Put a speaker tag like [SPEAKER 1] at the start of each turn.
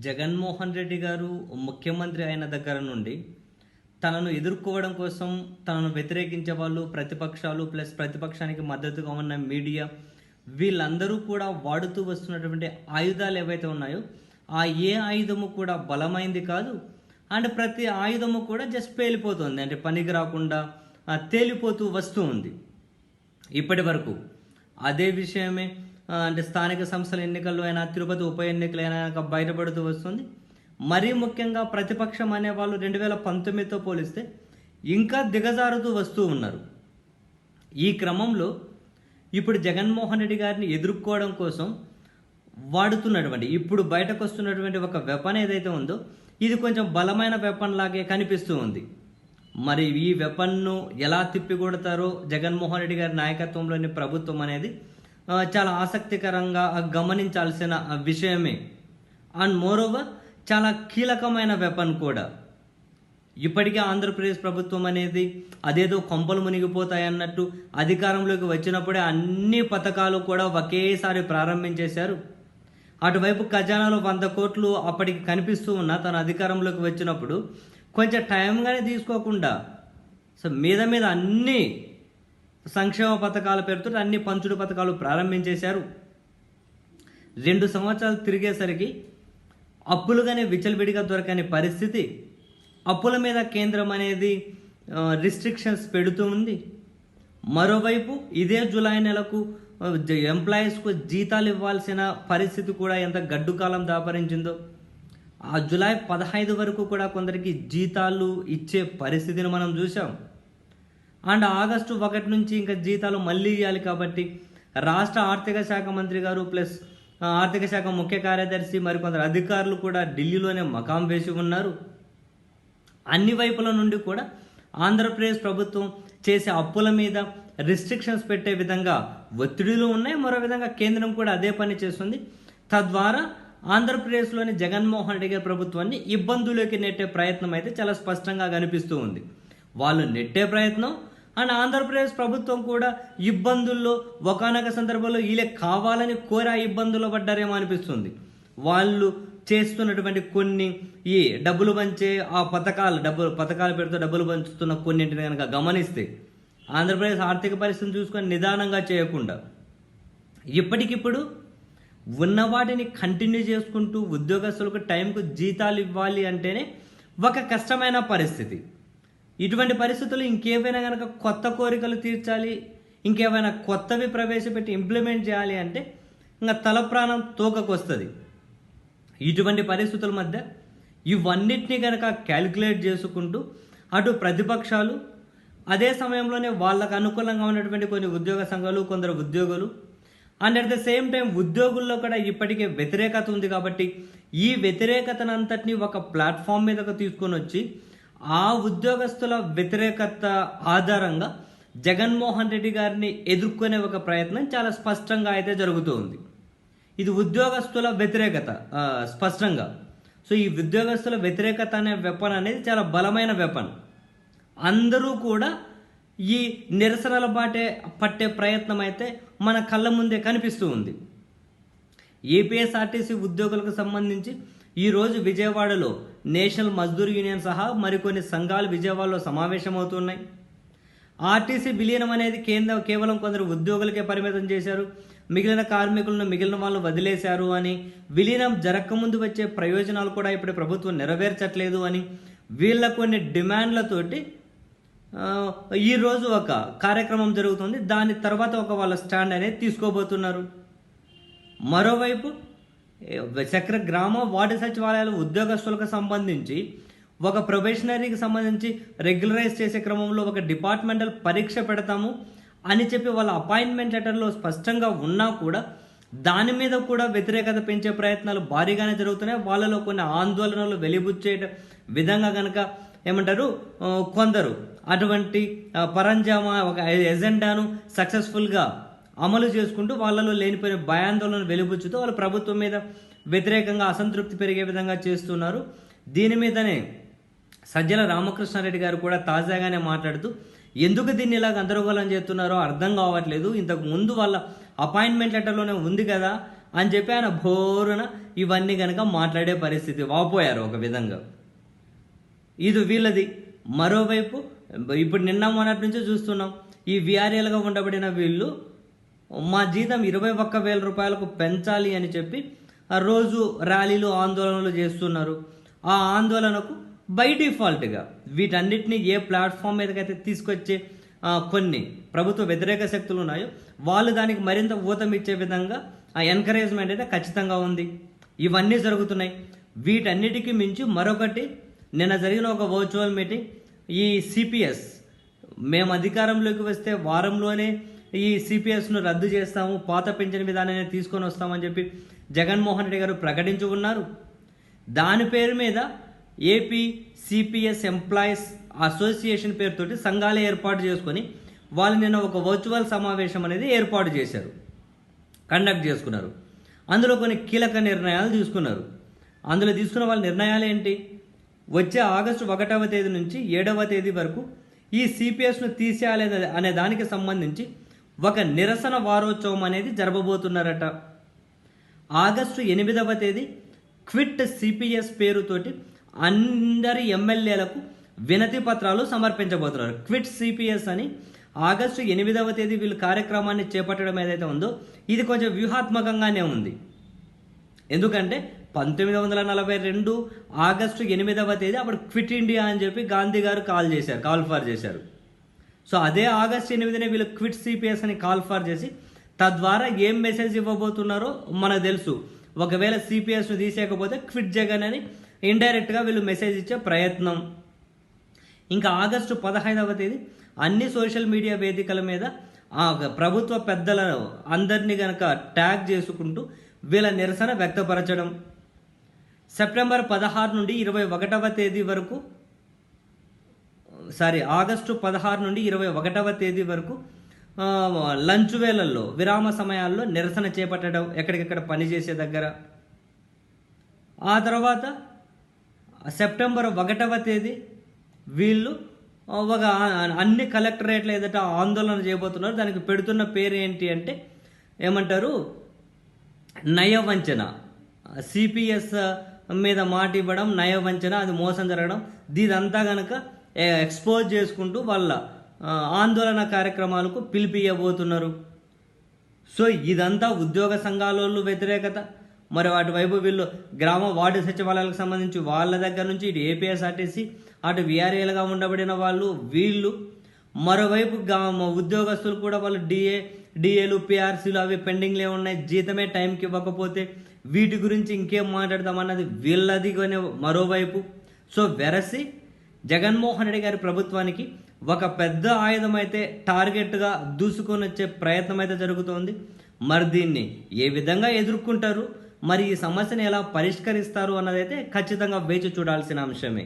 [SPEAKER 1] జగన్మోహన్ రెడ్డి గారు ముఖ్యమంత్రి అయిన దగ్గర నుండి తనను ఎదుర్కోవడం కోసం తనను వ్యతిరేకించే వాళ్ళు ప్రతిపక్షాలు ప్లస్ ప్రతిపక్షానికి మద్దతుగా ఉన్న మీడియా వీళ్ళందరూ కూడా వాడుతూ వస్తున్నటువంటి ఆయుధాలు ఏవైతే ఉన్నాయో ఆ ఏ ఆయుధము కూడా బలమైంది కాదు. అండ్ ప్రతి ఆయుధము కూడా జస్ట్ పేలిపోతుంది, అంటే పనికి రాకుండా తేలిపోతూ వస్తూ ఉంది ఇప్పటి వరకు. అదే విషయమే అంటే స్థానిక సంస్థల ఎన్నికల్లో అయినా తిరుపతి ఉప ఎన్నికలైనా బయటపడుతూ వస్తుంది. మరీ ముఖ్యంగా ప్రతిపక్షం అనేవాళ్ళు 2019తో పోలిస్తే ఇంకా దిగజారుతూ వస్తూ ఉన్నారు. ఈ క్రమంలో ఇప్పుడు జగన్మోహన్ రెడ్డి గారిని ఎదుర్కోవడం కోసం వాడుతున్నటువంటి ఇప్పుడు బయటకు వస్తున్నటువంటి ఒక వెపన్ ఏదైతే ఉందో ఇది కొంచెం బలమైన వెపన్ లాగే కనిపిస్తూ ఉంది. మరి ఈ వెపన్ను ఎలా తిప్పికొడతారో జగన్మోహన్ రెడ్డి గారి నాయకత్వంలోని ప్రభుత్వం అనేది చాలా ఆసక్తికరంగా గమనించాల్సిన విషయమే. అండ్ మోరోవర్ చాలా కీలకమైన వెపన్ కూడా. ఇప్పటికే ఆంధ్రప్రదేశ్ ప్రభుత్వం అనేది అదేదో కొంపలు మునిగిపోతాయన్నట్టు అధికారంలోకి వచ్చినప్పుడే అన్ని పథకాలు కూడా ఒకేసారి ప్రారంభించేశారు. అటువైపు ఖజానాలో 100 కోట్లు అప్పటికి కనిపిస్తూ ఉన్నా తన అధికారంలోకి వచ్చినప్పుడు కొంచెం టైంగానే తీసుకోకుండా మీద మీద అన్ని సంక్షేమ పథకాల పేరుతో అన్ని పంచుడు పథకాలు ప్రారంభించేశారు. 2 సంవత్సరాలు తిరిగేసరికి అప్పులుగానే విచలవిడిగా దొరకని పరిస్థితి. అప్పుల మీద కేంద్రం అనేది రిస్ట్రిక్షన్స్ పెడుతూ ఉంది. మరోవైపు ఇదే జూలై నెలకు ఎంప్లాయీస్కు జీతాలు ఇవ్వాల్సిన పరిస్థితి కూడా ఎంత గడ్డు కాలం దాపరించిందో. ఆ జూలై 15 వరకు కూడా కొందరికి జీతాలు ఇచ్చే పరిస్థితిని మనం చూసాం. అండ్ ఆగస్టు 1 నుంచి ఇంకా జీతాలు మళ్ళీ ఇవ్వాలి కాబట్టి రాష్ట్ర ఆర్థిక శాఖ మంత్రి గారు ప్లస్ ఆర్థిక శాఖ ముఖ్య కార్యదర్శి మరికొందరు అధికారులు కూడా ఢిల్లీలోనే మకాం వేసి ఉన్నారు. అన్ని వైపుల నుండి కూడా ఆంధ్రప్రదేశ్ ప్రభుత్వం చేసే అప్పుల మీద రిస్ట్రిక్షన్స్ పెట్టే విధంగా ఒత్తిడిలు ఉన్నాయి. మరో విధంగా కేంద్రం కూడా అదే పని చేస్తుంది. తద్వారా ఆంధ్రప్రదేశ్లోని జగన్మోహన్ రెడ్డి గారి ప్రభుత్వాన్ని ఇబ్బందులోకి నెట్టే ప్రయత్నం అయితే చాలా స్పష్టంగా కనిపిస్తూ ఉంది. వాళ్ళు నెట్టే ప్రయత్నం అండ్ ఆంధ్రప్రదేశ్ ప్రభుత్వం కూడా ఇబ్బందుల్లో ఒకానొక సందర్భంలో వీళ్ళే కావాలని కోరి ఆ ఇబ్బందుల్లో పడ్డారేమో అనిపిస్తుంది. వాళ్ళు చేస్తున్నటువంటి కొన్ని ఈ డబ్బులు పంచే ఆ పథకాల పేరుతో డబ్బులు పంచుతున్న కొన్నింటిని కనుక గమనిస్తే ఆంధ్రప్రదేశ్ ఆర్థిక పరిస్థితిని చూసుకొని నిదానంగా చేయకుండా ఇప్పటికిప్పుడు ఉన్న వాటిని కంటిన్యూ చేసుకుంటూ ఉద్యోగస్తులకు టైంకు జీతాలు ఇవ్వాలి అంటేనే ఒక కష్టమైన పరిస్థితి. ఇటువంటి పరిస్థితుల్లో ఇంకేమైనా కనుక కొత్త కోరికలు తీర్చాలి, ఇంకేమైనా కొత్తవి ప్రవేశపెట్టి ఇంప్లిమెంట్ చేయాలి అంటే ఇంకా తల ప్రాణం తోకకొస్తుంది. ఇటువంటి పరిస్థితుల మధ్య ఇవన్నిటినీ కనుక క్యాలిక్యులేట్ చేసుకుంటూ అటు ప్రతిపక్షాలు అదే సమయంలోనే వాళ్ళకు అనుకూలంగా ఉన్నటువంటి కొన్ని ఉద్యోగ సంఘాలు కొందరు ఉద్యోగులు and at the same time ఉద్యోగుల్లో కూడా ఇప్పటికే వ్యతిరేకత ఉంది కాబట్టి ఈ వ్యతిరేకతనంతటినీ ఒక ప్లాట్ఫామ్ మీదకు తీసుకొని వచ్చి ఆ ఉద్యోగస్తుల వ్యతిరేకత ఆధారంగా జగన్మోహన్ రెడ్డి గారిని ఎదుర్కొనే ఒక ప్రయత్నం చాలా స్పష్టంగా అయితే జరుగుతూ ఉంది. ఇది ఉద్యోగస్తుల వ్యతిరేకత స్పష్టంగా. సో ఈ ఉద్యోగస్తుల వ్యతిరేకత అనే వెపన్ అనేది చాలా బలమైన వెపన్. అందరూ కూడా ఈ నిరసనల బాటే పట్టే ప్రయత్నం అయితే మన కళ్ళ ముందే కనిపిస్తూ ఉంది. ఏపీఎస్ఆర్టీసీ ఉద్యోగులకు సంబంధించి ఈరోజు విజయవాడలో నేషనల్ మజ్దూర్ యూనియన్ సహా మరికొన్ని సంఘాలు విజయవాడలో సమావేశమవుతున్నాయి. ఆర్టీసీ విలీనం అనేది కేవలం కొందరు ఉద్యోగులకే పరిమితం చేశారు, మిగిలిన కార్మికులను మిగిలిన వాళ్ళు వదిలేశారు అని, విలీనం జరగకముందు వచ్చే ప్రయోజనాలు కూడా ఇప్పుడు ప్రభుత్వం నెరవేర్చట్లేదు అని వీళ్ళ కొన్ని డిమాండ్లతోటి ఈరోజు ఒక కార్యక్రమం జరుగుతుంది. దాని తర్వాత ఒక వాళ్ళ స్టాండ్ అనేది తీసుకోబోతున్నారు. మరోవైపు చక్ర గ్రామ వార్డు సచివాలయాల ఉద్యోగస్తులకు సంబంధించి ఒక ప్రొబేషనరీకి సంబంధించి రెగ్యులరైజ్ చేసే క్రమంలో ఒక డిపార్ట్మెంటల్ పరీక్ష పెడతాము అని చెప్పి వాళ్ళ అపాయింట్మెంట్ లెటర్లో స్పష్టంగా ఉన్నా కూడా దాని మీద కూడా వ్యతిరేకత పెంచే ప్రయత్నాలు భారీగానే జరుగుతున్నాయి. వాళ్ళలో కొన్ని ఆందోళనలు వెలిబుచ్చే విధంగా కనుక ఏమంటారు కొందరు అటువంటి పరంజామా ఒక ఎజెండాను సక్సెస్ఫుల్గా అమలు చేసుకుంటూ వాళ్ళలో లేనిపోయిన భయాందోళన వెలుబుచ్చుతూ వాళ్ళు ప్రభుత్వం మీద వ్యతిరేకంగా అసంతృప్తి పెరిగే విధంగా చేస్తున్నారు. దీని మీదనే సజ్జల రామకృష్ణారెడ్డి గారు కూడా తాజాగానే మాట్లాడుతూ ఎందుకు దీన్ని ఇలా గందరగోళం చేస్తున్నారో అర్థం కావట్లేదు, ఇంతకు ముందు వాళ్ళ అపాయింట్మెంట్ లెటర్లోనే ఉంది కదా అని చెప్పి ఆయన బోరున ఇవన్నీ కనుక మాట్లాడే పరిస్థితి వాపోయారు ఒక విధంగా. ఇది వీళ్ళది. మరోవైపు ఇప్పుడు నిన్న మొన్నటి నుంచి చూస్తున్నాం, ఈ విఆర్ఏలుగా ఉండబడిన వీళ్ళు మా జీతం 21,000 రూపాయలకు పెంచాలి అని చెప్పి ఆ రోజు ర్యాలీలు ఆందోళనలు చేస్తున్నారు. ఆ ఆందోళనకు బై డిఫాల్ట్గా వీటన్నిటిని ఏ ప్లాట్ఫామ్ మీదకైతే తీసుకొచ్చే కొన్ని ప్రభుత్వ వ్యతిరేక శక్తులు ఉన్నాయో వాళ్ళు దానికి మరింత ఊతమిచ్చే విధంగా ఆ ఎంకరేజ్మెంట్ అయితే ఖచ్చితంగా ఉంది. ఇవన్నీ జరుగుతున్నాయి. వీటన్నిటికీ మించి మరొకటి, నిన్న జరిగిన ఒక వర్చువల్ మీటింగ్, ఈ సిపిఎస్ మేము అధికారంలోకి వస్తే వారంలోనే ఈ సిపిఎస్ను రద్దు చేస్తాము, పాత పెన్షన్ విధానాన్ని తీసుకొని వస్తామని చెప్పి జగన్మోహన్ రెడ్డి గారు ప్రకటించి ఉన్నారు. దాని పేరు మీద ఏపీ సిపిఎస్ ఎంప్లాయీస్ అసోసియేషన్ పేరుతోటి సంఘాలు ఏర్పాటు చేసుకొని వాళ్ళు నిన్న ఒక వర్చువల్ సమావేశం అనేది ఏర్పాటు చేశారు, కండక్ట్ చేసుకున్నారు. అందులో కొన్ని కీలక నిర్ణయాలు తీసుకున్నారు. అందులో తీసుకున్న వాళ్ళ నిర్ణయాలు ఏంటి? వచ్చే ఆగస్టు 1వ తేదీ నుంచి 7వ తేదీ వరకు ఈ సిపిఎస్ను తీసేయాలి అనే దానికి సంబంధించి ఒక నిరసన వారోత్సవం అనేది జరపబోతున్నారట. ఆగస్టు 8వ తేదీ క్విట్ సిపిఎస్ పేరుతోటి అందరి ఎమ్మెల్యేలకు వినతి పత్రాలు సమర్పించబోతున్నారు. క్విట్ సిపిఎస్ అని ఆగస్టు 8వ తేదీ వీళ్ళు కార్యక్రమాన్ని చేపట్టడం ఏదైతే ఉందో ఇది కొంచెం వ్యూహాత్మకంగానే ఉంది. ఎందుకంటే 1942 ఆగస్టు 8వ తేదీ అప్పుడు క్విట్ ఇండియా అని చెప్పి గాంధీ గారు కాల్ ఫార్ చేశారు. సో అదే ఆగస్టు 8నే వీళ్ళు క్విట్ సిపిఎస్ అని కాల్ ఫార్ చేసి తద్వారా ఏం మెసేజ్ ఇవ్వబోతున్నారో మనకు తెలుసు. ఒకవేళ సిపిఎస్ను తీసేయకపోతే క్విట్ జగన్ అని ఇండైరెక్ట్గా వీళ్ళు మెసేజ్ ఇచ్చే ప్రయత్నం. ఇంకా ఆగస్టు 15వ తేదీ అన్ని సోషల్ మీడియా వేదికల మీద ప్రభుత్వ పెద్దల అందరినీ కనుక ట్యాగ్ చేసుకుంటూ వీళ్ళ నిరసన వ్యక్తపరచడం. సెప్టెంబర్ 16 నుండి 21వ తేదీ వరకు ఆగస్టు 16 నుండి 21వ తేదీ వరకు లంచ్ వేళల్లో విరామ సమయాల్లో నిరసన చేపట్టడం ఎక్కడికెక్కడ పనిచేసే దగ్గర. ఆ తర్వాత సెప్టెంబర్ 1వ తేదీ వీళ్ళు ఒక అన్ని కలెక్టరేట్ల ఎదుట ఆందోళన చేయబోతున్నారు. దానికి పెడుతున్న పేరు ఏంటి అంటే ఏమంటారు, నయవంచన. సిపిఎస్ మీద మాట ఇవ్వడం, నయవంచన, అది మోసం జరగడం, దీదంతా కనుక ఎక్స్పోజ్ చేసుకుంటూ వాళ్ళ ఆందోళన కార్యక్రమాలకు పిలిపియబోతున్నారు. సో ఇదంతా ఉద్యోగ సంఘాల వ్యతిరేకత. మరి వాటి వైపు వీళ్ళు గ్రామ వార్డు సచివాలయాలకు సంబంధించి వాళ్ళ దగ్గర నుంచి ఇటు ఏపీఎస్ఆర్టీసీ అటు విఆర్ఏలుగా ఉండబడిన వీళ్ళు మరోవైపు ఉద్యోగస్తులు కూడా వాళ్ళు డిఏలు పిఆర్సీలు అవి పెండింగ్లే ఉన్నాయి, జీతమే టైంకి ఇవ్వకపోతే వీటి గురించి ఇంకేం మాట్లాడతామన్నది వీళ్ళది మరోవైపు. సో వెరసి జగన్మోహన్ రెడ్డి గారి ప్రభుత్వానికి ఒక పెద్ద ఆయుధం అయితే టార్గెట్గా దూసుకొని వచ్చే ప్రయత్నం అయితే జరుగుతోంది. మరి దీన్ని ఏ విధంగా ఎదుర్కొంటారు, మరి ఈ సమస్యను ఎలా పరిష్కరిస్తారు అన్నదైతే ఖచ్చితంగా వేచి చూడాల్సిన అంశమే.